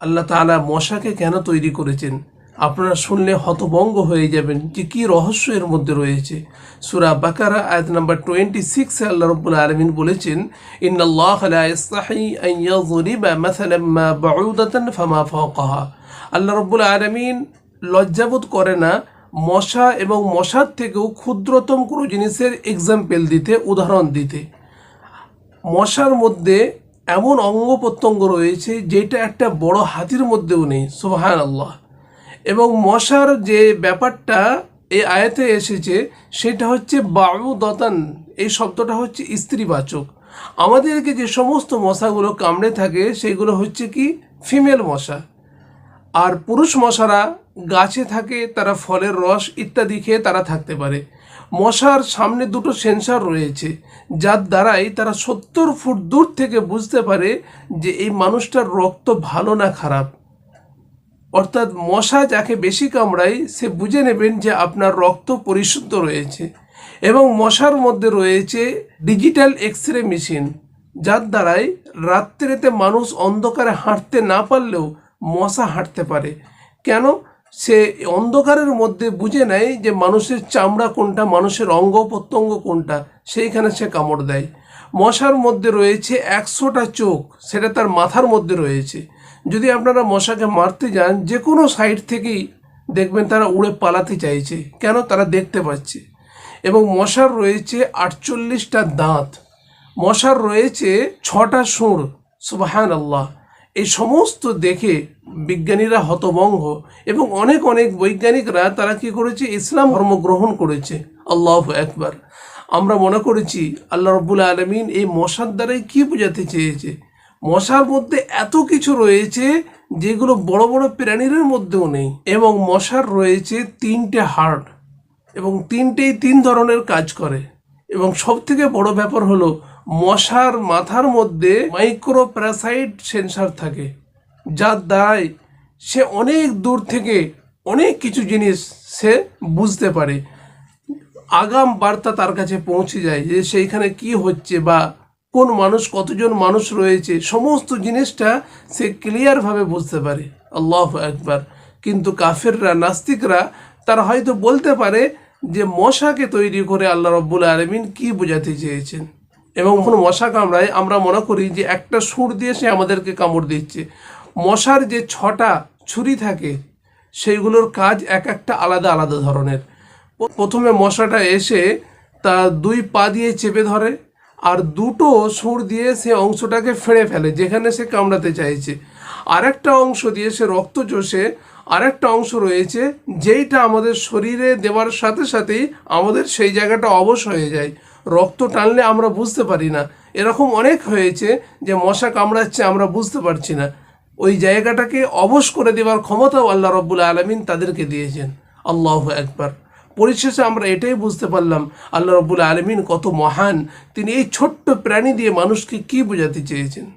আল্লাহ তাআলা মশাকে কেন তৈরি করেছেন? আপনারা শুনলে হতভম্ব হয়ে যাবেন যে কি রহস্য এর মধ্যে রয়েছে। সূরা বাকারা আয়াত নাম্বার 26 এ আল্লাহ রাব্বুল আলামিন বলেছেন, ইন্নাল্লাহা লা ইস্তাহি আন ইয়াযরিবা মাসালাম মা বাউদাতান ফামা ফাওকাহা। আল্লাহ রাব্বুল আলামিন লজ্জাবোধ করে না মশা এবং মশার থেকেও ক্ষুদ্রতম কোনো জিনিসের এক্সাম্পল দিতে, উদাহরণ দিতে। মশার মধ্যে এমন অঙ্গ প্রত্যঙ্গ রয়েছে যেটা একটা বড় হাতির মধ্যেও নেই, সুবহানাল্লাহ। এবং মশার যে ব্যাপারটা এই আয়াতে এসেছে সেটা হচ্ছে বাউদাতান, এই শব্দটা হচ্ছে স্ত্রীবাচক। আমাদেরকে যে সমস্ত মশাগুলো কামড়ে থাকে সেগুলো হচ্ছে কি ফিমেল মশা। আর পুরুষ মশারা গাছে থাকে, তারা ফলের রস ইত্যাদি খেয়ে তারা থাকতে পারে। মশার সামনে দুটো সেন্সর রয়েছে যার দ্বারাই তারা 70 ফুট দূর থেকে বুঝতে পারে যে এই মানুষটার রক্ত ভালো না খারাপ। অর্থাৎ মশা যাকে বেশি কামড়ায় সে বুঝে নেবেন যে আপনার রক্ত পরিশুদ্ধ রয়েছে। এবং মশার মধ্যে রয়েছে ডিজিটাল এক্স-রে মেশিন, যার দ্বারাই রাত্রিতে মানুষ অন্ধকারে হাঁটতে না পারলেও মশা হাঁটতে পারে। কেন? সে অন্ধকারের মধ্যে বুঝে নেয় যে মানুষের চামড়া কোনটা, মানুষের অঙ্গ প্রত্যঙ্গ কোনটা, সেইখানে সে কামড় দেয়। মশার মধ্যে রয়েছে 100টা চোখ, সেটা তার মাথার মধ্যে রয়েছে। যদি আপনারা মশাকে মারতে যান যে কোনো সাইড থেকেই দেখবেন তারা উড়ে পালাতে চাইছে, কেন? তারা দেখতে পাচ্ছে। এবং মশার রয়েছে 48টা দাঁত, মশার রয়েছে 6টা সুর, সুবহানাল্লাহ। এই সমস্ত দেখে বিজ্ঞানীরা হতভম্ব এবং অনেক অনেক বৈজ্ঞানিকরা তারা কি করেছে, ইসলাম ধর্ম গ্রহণ করেছে। আল্লাহু আকবার। আমরা মনে করেছি আল্লাহ রাব্বুল আলামিন এই মশার দ্বারাই কি বোঝাতে চেয়েছে। মশার মধ্যে এত কিছু রয়েছে যেগুলো বড় বড় প্রাণীর মধ্যেও নেই। এবং মশার রয়েছে 3টে হাড় এবং 3 ধরনের কাজ করে। এবং সব থেকে বড় ব্যাপার হলো মশার মাথার মধ্যে মাইক্রো প্যারাসাইট সেন্সর থাকে, যার দ্বারাই সে অনেক দূর থেকে অনেক কিছু জিনিস সে বুঝতে পারে। আগাম বার্তা তার কাছে পৌঁছে যায় যে সেইখানে কি হচ্ছে বা কোন মানুষ, কতজন মানুষ রয়েছে, সমস্ত জিনিসটা সে ক্লিয়ারভাবে বুঝতে পারে। আল্লাহু আকবার। কিন্তু কাফেররা, নাস্তিকরা তারা হয়তো বলতে পারে যে মশাকে তৈরি করে আল্লাহ রাব্বুল আলামিন কি বোঝাতে চেয়েছেন। এবং যখন মশা কামড়ায় আমরা মনে করি যে একটা সুর দিয়ে সে আমাদেরকে কামড় দিচ্ছে। মশার যে 6টা ছুরি থাকে সেইগুলোর কাজ এক একটা আলাদা আলাদা ধরনের। প্রথমে মশাটা এসে তার 2 পা দিয়ে চেপে ধরে আর 2টো সুর দিয়ে সে অংশটাকে ফেড়ে ফেলে যেখানে সে কামড়াতে চাইছে। আরেকটা অংশ দিয়ে সে রক্ত চষে আরেকটা অংশ রয়েছে যেইটা আমাদের শরীরে দেওয়ার সাথে সাথেই আমাদের সেই জায়গাটা অবশ হয়ে যায়। রক্ত টানলে আমরা বুঝতে পারি না। এরকম অনেক হয়েছে যে মশা কামড়াচ্ছে আমরা বুঝতে পারছি না। ওই জায়গাটাকে অবশ করে দেওয়ার ক্ষমতাও আল্লাহ রাব্বুল আলামিন তাদেরকে দিয়েছেন। আল্লাহু আকবার। পরিশেষে আমরা এটাই বুঝতে পারলাম আল্লাহ রাব্বুল আলামিন কত মহান, তিনি এই ছোট্ট প্রাণী দিয়ে মানুষকে কি বোঝাতে চেয়েছেন।